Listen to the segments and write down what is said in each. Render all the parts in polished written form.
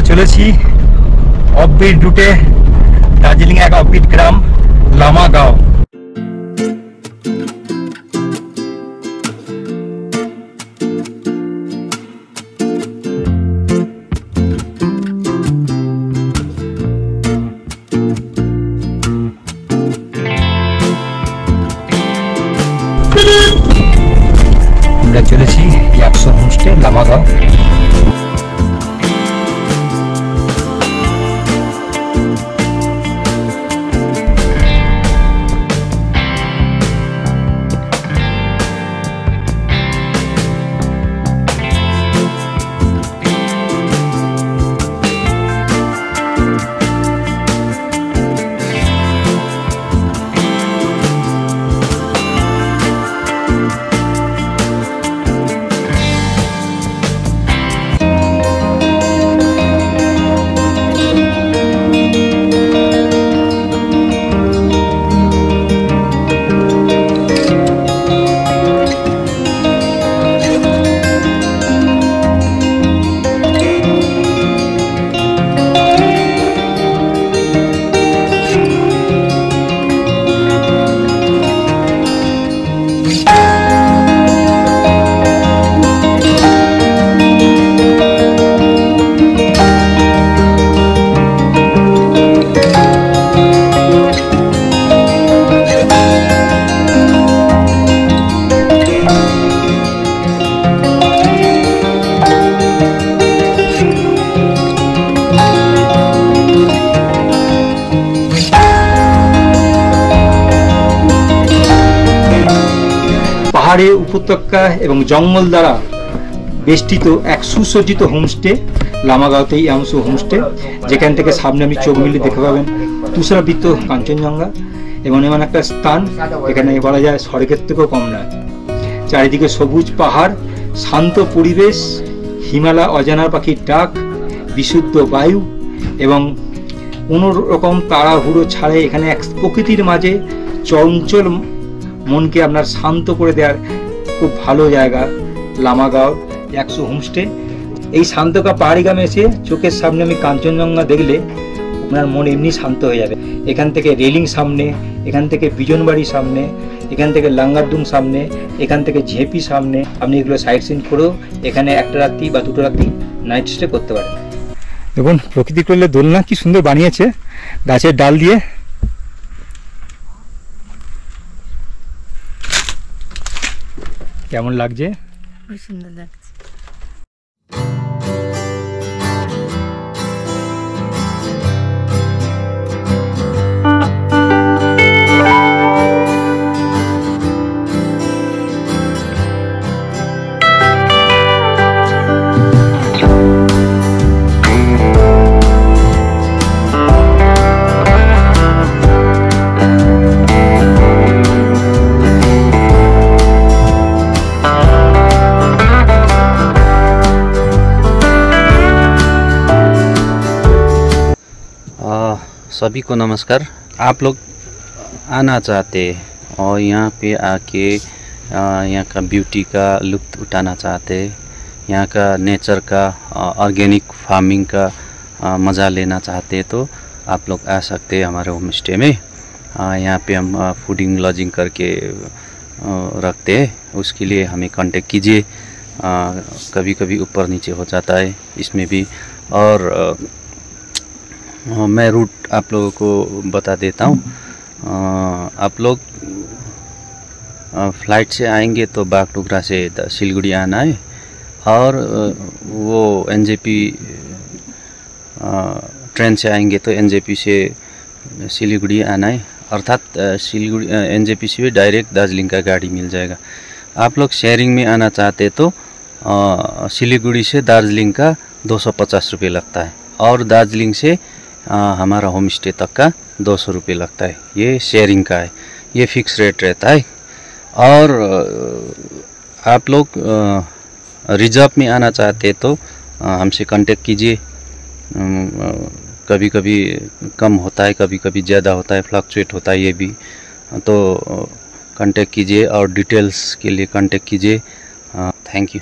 চলেছি অফবিট রুটে দার্জিলিং এক অফবিট গ্রাম লামাগাঁও। আমরা চলেছি 100 হোমস্টে লামাগাঁও। পাহাড়ে উপত্যকা এবং জঙ্গল দ্বারা বেষ্টিত এক সুসজ্জিত হোমস্টে লামাগাঁওতেই ইয়ামসু হোমস্টে, যেখান থেকে সামনে আপনি চোখ মিলিয়ে দেখতে পাবেন তুষারাবৃত কাঞ্চনজঙ্ঘা এবং এমন একটা স্থান এখানে বলা যায় স্বর্গের থেকেও কম নয়। চারিদিকে সবুজ পাহাড়, শান্ত পরিবেশ, হিমালয় অজানা পাখির ডাক, বিশুদ্ধ বায়ু এবং কোনো রকম তাড়াহুড়ো ছাড়াই এখানে এক প্রকৃতির মাঝে চঞ্চল মনকে আপনার শান্ত করে দেওয়ার খুব ভালো জায়গা লামাগাঁও 100 হোমস্টে। এই শান্তকা পাহাড়ি গ্রামে এসে চোখের সামনে আমি কাঞ্চনজঙ্ঘা দেখলে আপনার মন এমনি শান্ত হয়ে যাবে। এখান থেকে রেলিং সামনে, এখান থেকে বিজনবাড়ি সামনে, এখান থেকে লাঙ্গারদুম সামনে, এখান থেকে ঝেপি সামনে। আপনি এগুলো সাইট সিন করেও এখানে একটা রাত্রি বা দুটো রাত্রি নাইট স্টে করতে পারেন। দেখুন প্রকৃতি করলে দোলনা কি সুন্দর বানিয়েছে গাছের ডাল দিয়ে। কেমন লাগছে? খুব সুন্দর লাগছে। सभी को नमस्कार। आप लोग आना चाहते हैं और यहाँ पे आके यहाँ का ब्यूटी का लुत्फ़ उठाना चाहते हैं, यहाँ का नेचर का ऑर्गेनिक फार्मिंग का मज़ा लेना चाहते हैं तो आप लोग आ सकते हैं हमारे होम स्टे में। यहाँ पे हम फूडिंग लॉजिंग करके रखते हैं, उसके लिए हमें कांटेक्ट कीजिए। कभी कभी ऊपर नीचे हो जाता है इसमें भी। और मैं रूट आप लोगों को बता देता हूँ। आप लोग फ्लाइट से आएंगे तो बागडोगरा से सिलगुड़ी आना है, और वो एनजेपी ट्रेन से आएंगे तो एनजेपी से सिलीगुड़ी आना है, अर्थात सिलीगुड़ी एनजेपीसी में डायरेक्ट दार्जिलिंग का गाड़ी मिल जाएगा। आप लोग शेयरिंग में आना चाहते तो सिलीगुड़ी से दार्जिलिंग का 250 रुपये लगता है और दार्जिलिंग से हमारा होम स्टे तक का 200 रुपये लगता है। ये शेयरिंग का है, ये फिक्स रेट रहता है। और आप लोग रिजर्व में आना चाहते तो हमसे कांटेक्ट कीजिए। कभी कभी कम होता है, कभी कभी ज़्यादा होता है, फ्लक्चुएट होता है ये भी। तो कांटेक्ट कीजिए और डिटेल्स के लिए कांटेक्ट कीजिए। Thank you.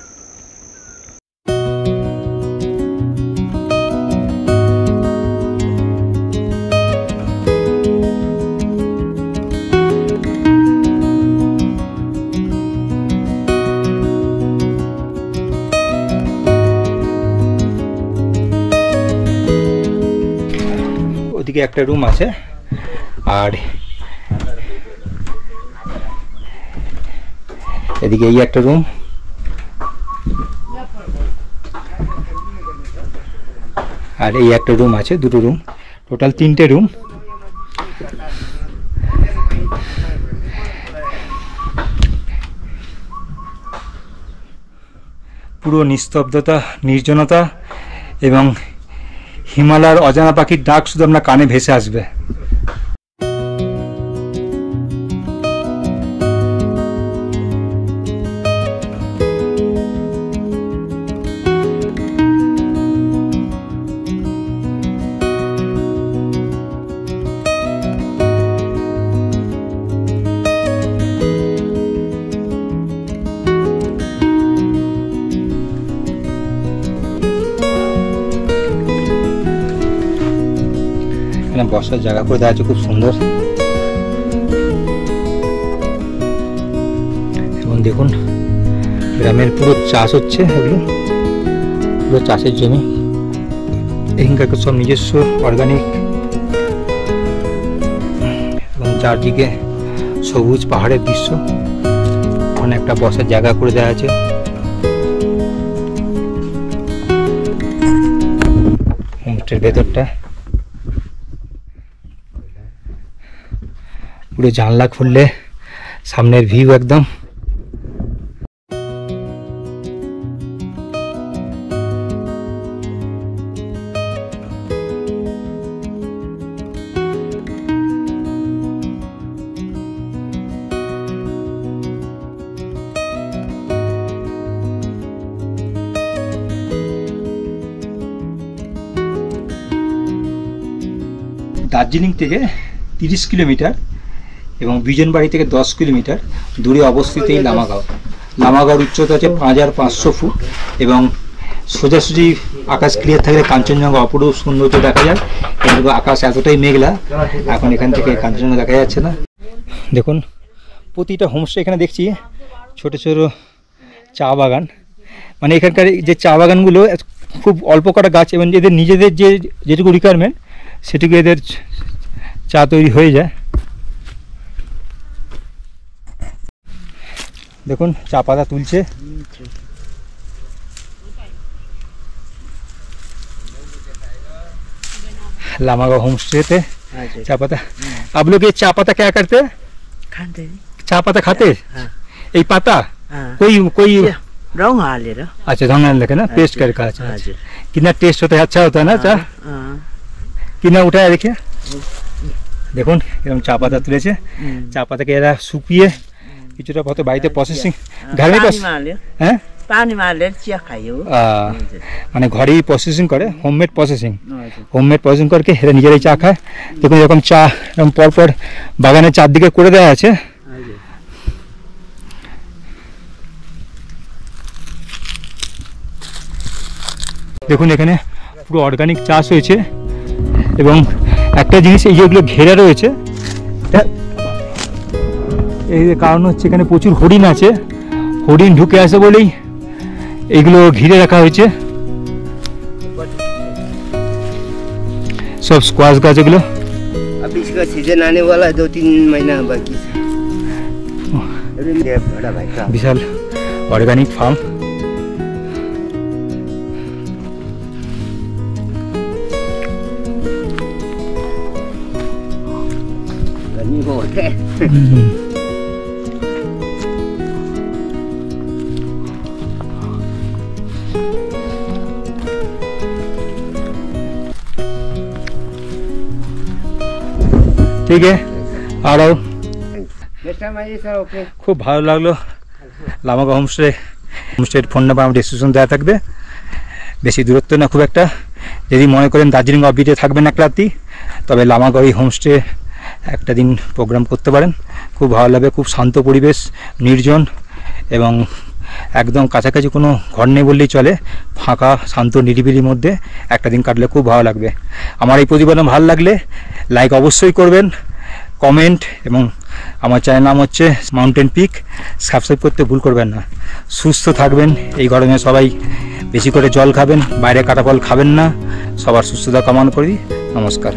ওদিকে একটা রুম আছে আর এদিকে এই একটা রুম, আর এই একটা রুম আছে, দুটো রুম, টোটাল 3টে রুম। পুরো নিস্তব্ধতা, নির্জনতা এবং হিমালয়ের অজানা পাখির ডাক শুধু আপনার কানে ভেসে আসবে। বসার জায়গা করে দেওয়া আছে খুব সুন্দর। এবং দেখুন গ্রামের পুরো চাষ হচ্ছে, এগুলো পুরো চাষের জমি। এখানকার সব নিজস্ব অর্গানিক এবং চারদিকে সবুজ পাহাড়ের দৃশ্য। ওখানে একটা বসার জায়গা করে দেওয়া আছে। হোমস্টের ভেতরটা পুরো জানলা খুললে সামনের ভিউ একদম। দার্জিলিং থেকে 30 কিলোমিটার এবং বিজনবাড়ি থেকে 10 কিলোমিটার দূরে অবস্থিত এই লামাগাঁও। লামাগাঁওর উচ্চতা হচ্ছে 5500 ফুট এবং সোজাসুজি আকাশ ক্লিয়ার থাকলে কাঞ্চনজঙ্ঘা অপরূপ সৌন্দর্য দেখা যায়। কিন্তু আকাশ এতটাই মেঘলা, এখন এখান থেকে কাঞ্চনজঙ্ঘা দেখা যাচ্ছে না। দেখুন প্রতিটা হোমস্টে এখানে দেখছি ছোট ছোট চা বাগান, মানে এখানকার যে চা বাগানগুলো খুব অল্প কটা গাছ এবং এদের নিজেদের যেটুকু রিকোয়ারমেন্ট সেটুকু এদের চা তৈরি হয়ে যায়। দেখুন চা পাতা তুলছে। लामागांव होम स्टे थे चा पता। आप लोग ये चा पता क्या करते? खाते। चा पता खाते? ये पता कोई रंग हालेर। अच्छा रंग हालेर ना पेस्ट करके। अच्छा कितना टेस्ट होता है, अच्छा होता है ना चा? कितना उठाया देखिए, देखो एकदम चा पाता तुले चा पाता के एरा सुकिए কিছুটা কত বাড়িতে প্রসেসিং ঘরে হ্যাঁ পানি মারলে চিয়া খাইও মানে ঘরেই প্রসেসিং করে, হোমমেড প্রসেসিং। হোমমেড প্রসেসিং করকে এরা নিজেরাই চা খায়। দেখুন এরকম চা এরকম পরপর বাগানের চারদিকে করে দেওয়া আছে। দেখুন এখানে পুরো অর্গানিক চাষ হয়েছে এবং একটা জিনিস এই যেগুলো ঘেরা রয়েছে এই কারণ হচ্ছে এখানে প্রচুর হরিণ আছে, হরিণ ঢুকে আসে বলেই এগুলো ঘিরে রাখা হয়েছে। सब स्क्वाश गाछ एगुलो अब इसका सीजन आने वाला है, 2-3 महीना बाकी बड़ा भाई का विशाल ऑर्गेनिक फार्म। गर्मी ঠিক আছে আরও Next time आइए सर, ओके। খুব ভালো লাগলো লামাগা হোমস্টের ফোন নাম্বার আমার ডিসক্রিপশন দেওয়া থাকবে। বেশি দূরত্ব না খুব একটা। যদি মনে করেন দার্জিলিং অফবিটে থাকবেন এক রাতি, তবে লামাগড়ি হোমস্টে একটা দিন প্রোগ্রাম করতে পারেন। খুব ভালো লাগবে, খুব শান্ত পরিবেশ, নির্জন এবং একদম কাছাকাছি কোনো ঘর নেই বললেই চলে। ফাঁকা শান্ত নিরিবিলির মধ্যে একটা দিন কাটলে খুব ভালো লাগবে। আমার এই প্রতিবেদন ভালো লাগলে লাইক অবশ্যই করবেন, কমেন্ট, এবং আমার চ্যানেল নাম হচ্ছে মাউন্টেন পিক, সাবস্ক্রাইব করতে ভুল করবেন না। সুস্থ থাকবেন, এই গরমে সবাই বেশি করে জল খাবেন, বাইরে কাটা ফল খাবেন না। সবার সুস্থতা কামনা করি। নমস্কার।